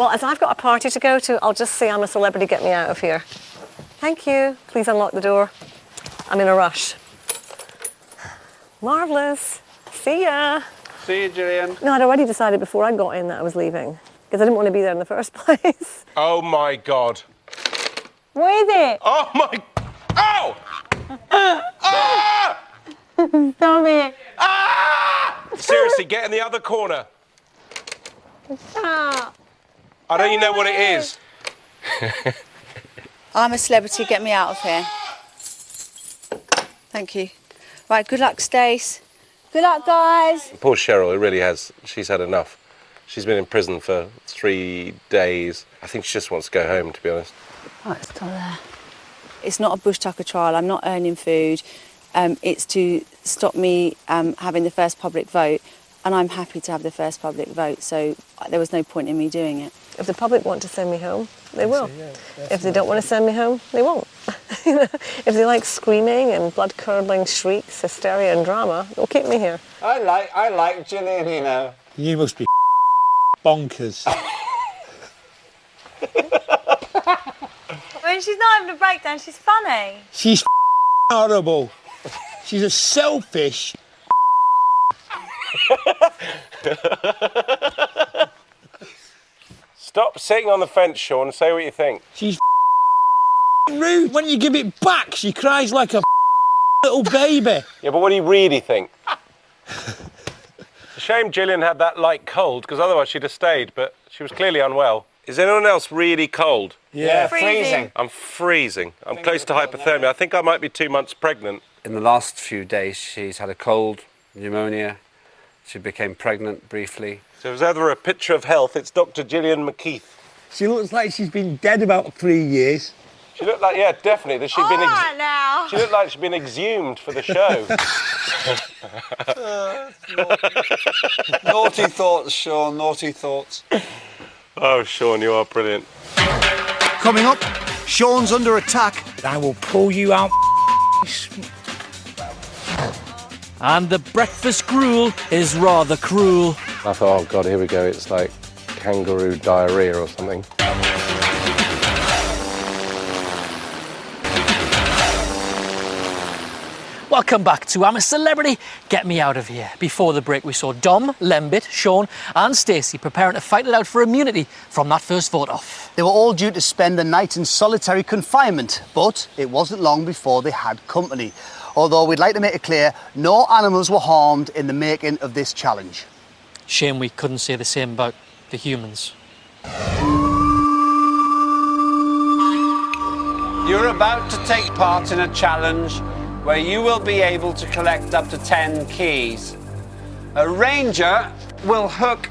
Well, as I've got a party to go to, I'll just say I'm a celebrity, get me out of here. Thank you. Please unlock the door. I'm in a rush. Marvellous. See ya. See you, Gillian. No, I'd already decided before I got in that I was leaving because I didn't want to be there in the first place. Oh, my God. What is it? Oh, my... Oh! Ah! Stop it. Ah! Seriously, get in the other corner. Stop. I don't even know what it is. I'm a celebrity, get me out of here. Thank you. Right, good luck, Stace. Good luck, guys. Poor Cheryl, it really has. She's had enough. She's been in prison for 3 days. I think she just wants to go home, to be honest. Oh, it's still there. It's not a bush tucker trial. I'm not earning food. It's to stop me having the first public vote, and I'm happy to have the first public vote, so there was no point in me doing it. If the public want to send me home, they will. If they don't want to send me home, they won't. If they like screaming and blood-curdling shrieks, hysteria and drama, they'll keep me here. I like Gillian, you know. You must be bonkers. When she's not having a breakdown, she's funny. She's horrible. She's a selfish. Stop sitting on the fence, Sean, and say what you think. She's rude. When you give it back, she cries like a little baby. Yeah, but what do you really think? It's a shame Gillian had that light cold, because otherwise she'd have stayed, but she was clearly unwell. Is anyone else really cold? Yeah, freezing. I'm freezing. I'm close to hypothermia. I think I might be 2 months pregnant. In the last few days, she's had a cold, pneumonia. She became pregnant briefly. So if there's ever a picture of health, it's Dr. Gillian McKeith. She looks like she's been dead about 3 years. She looked like, yeah, definitely. That she'd been now. She looked like she'd been exhumed for the show. Naughty thoughts, Sean, naughty thoughts. Oh, Sean, you are brilliant. Coming up, Sean's under attack. I will pull you out. And the breakfast gruel is rather cruel. I thought, oh, God, here we go. It's like kangaroo diarrhea or something. Welcome back to I'm a Celebrity, Get Me Out of Here. Before the break, we saw Dom, Lembit, Sean and Stacey preparing to fight it out for immunity from that first vote off. They were all due to spend a night in solitary confinement, but it wasn't long before they had company. Although we'd like to make it clear, no animals were harmed in the making of this challenge. Shame we couldn't say the same about the humans. You're about to take part in a challenge where you will be able to collect up to 10 keys. A ranger will hook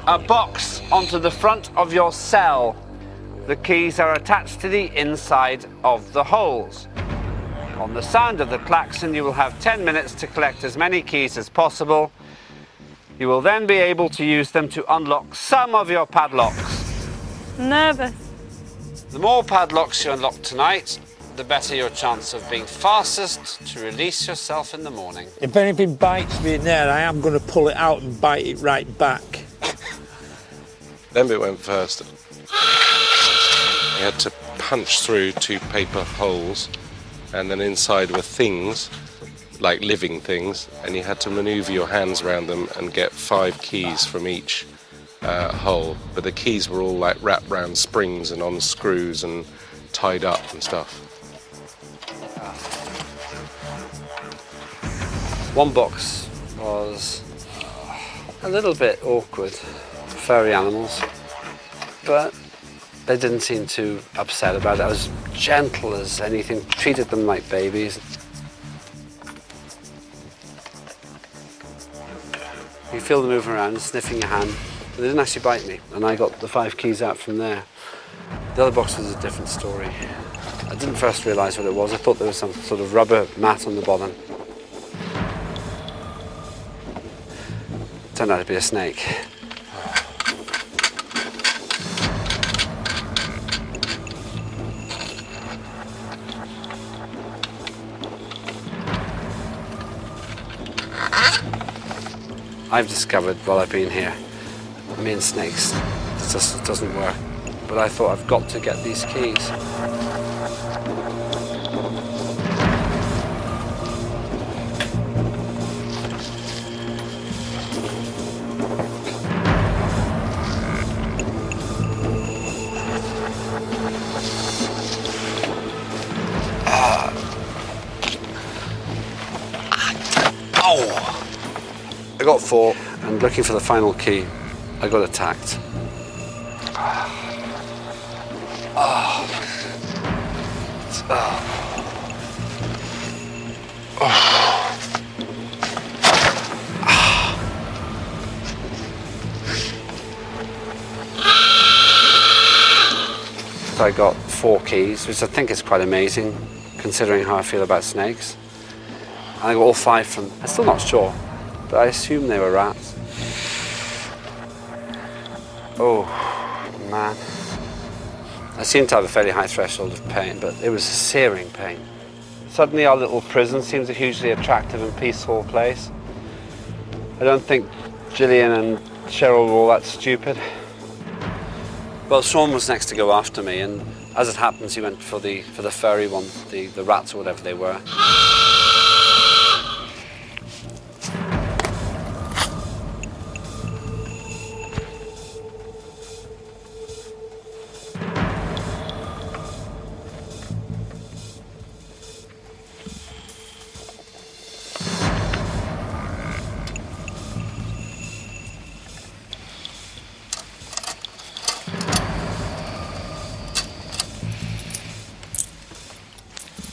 a box onto the front of your cell. The keys are attached to the inside of the holes. On the sound of the klaxon, you will have 10 minutes to collect as many keys as possible. You will then be able to use them to unlock some of your padlocks. Nervous. The more padlocks you unlock tonight, the better your chance of being fastest to release yourself in the morning. If anything bites me in there, I am going to pull it out and bite it right back. Lembit went first. He had to punch through 2 paper holes, and then inside were things, like living things, and you had to manoeuvre your hands around them and get 5 keys from each hole. But the keys were all like wrapped round springs and on screws and tied up and stuff. One box was a little bit awkward for furry animals, but they didn't seem too upset about it. I was gentle as anything, treated them like babies. You feel them moving around, sniffing your hand, but they didn't actually bite me, and I got the 5 keys out from there. The other box was a different story. I didn't first realise what it was. I thought there was some sort of rubber mat on the bottom. Turned out to be a snake. I've discovered while I've been here, me and snakes, it's just doesn't work. But I thought I've got to get these keys. I got 4, and looking for the final key, I got attacked. So I got 4 keys, which I think is quite amazing, considering how I feel about snakes. And I got all 5 from, I'm still not sure, but I assume they were rats. Oh, man. I seem to have a fairly high threshold of pain, but it was a searing pain. Suddenly our little prison seems a hugely attractive and peaceful place. I don't think Gillian and Cheryl were all that stupid. Well, Sean was next to go after me, and as it happens, he went for the furry one, the rats or whatever they were.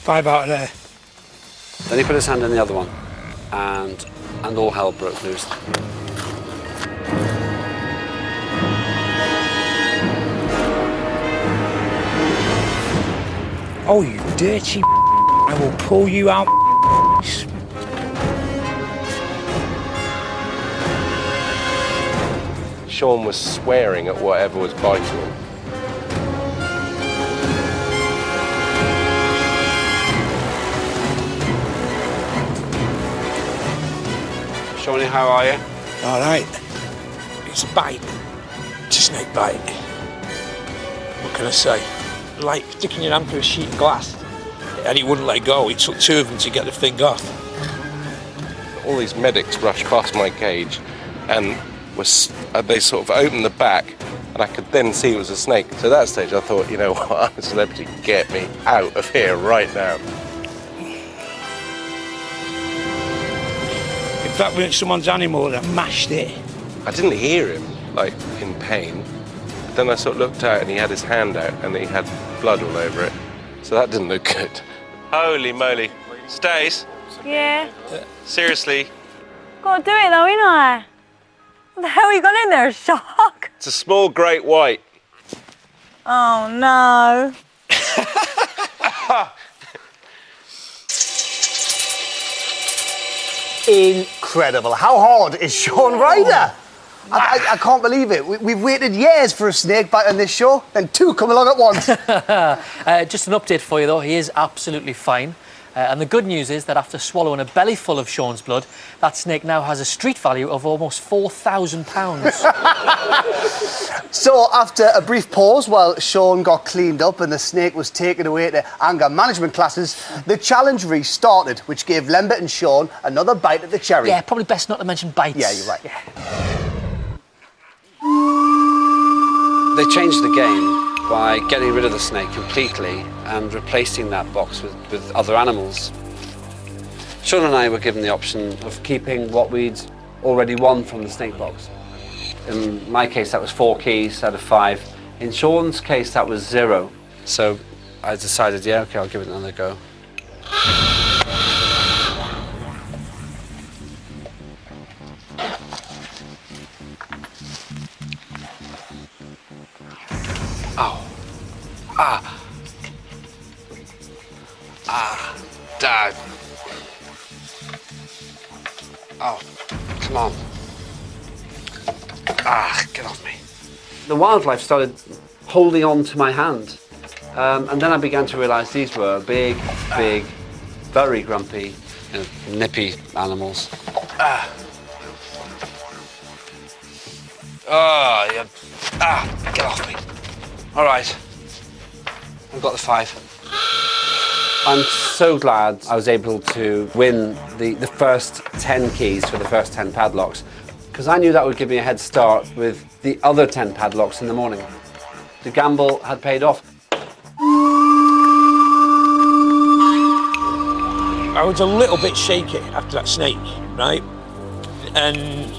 Five out of there. Then he put his hand in the other one, and all hell broke loose. Oh, you dirty I will pull you out. Sean was swearing at whatever was biting him. Shawnee, how are you? All right. It's a bite. It's a snake bite. What can I say? Like sticking your hand through a sheet of glass. And he wouldn't let go. It took 2 of them to get the thing off. All these medics rushed past my cage and they sort of opened the back, and I could then see it was a snake. So at that stage I thought, you know what, I'm a celebrity, get me out of here right now. If that weren't someone's animal, I'd have mashed it. I didn't hear him, like, in pain. But then I sort of looked out and he had his hand out and he had blood all over it. So that didn't look good. Holy moly. Stace? Yeah. Seriously? Gotta do it though, ain't I? What the hell you got in there? A shark? It's a small great white. Oh no. Incredible. How hard is Sean Ryder? I can't believe it. We've waited years for a snake bite on this show, then 2 come along at once. Just an update for you, though. He is absolutely fine. And the good news is that after swallowing a belly full of Sean's blood, that snake now has a street value of almost £4,000. So, after a brief pause while Sean got cleaned up and the snake was taken away to anger management classes, the challenge restarted, which gave Lambert and Sean another bite at the cherry. Yeah, probably best not to mention bites. Yeah, you're right. Yeah. They changed the game by getting rid of the snake completely and replacing that box with other animals. Sean and I were given the option of keeping what we'd already won from the snake box. In my case, that was 4 keys out of 5. In Sean's case, that was 0. So I decided, yeah, okay, I'll give it another go. Ow. Ah. Ah. Dad. Oh, come on. Ah, get off me. The wildlife started holding on to my hand. And then I began to realise these were big, very grumpy, nippy animals. Ah. Oh, yeah. Ah. Get off me. All right. I've got the 5. I'm so glad I was able to win the first 10 keys for the first 10 padlocks, because I knew that would give me a head start with the other 10 padlocks in the morning. The gamble had paid off. I was a little bit shaky after that snake, right? And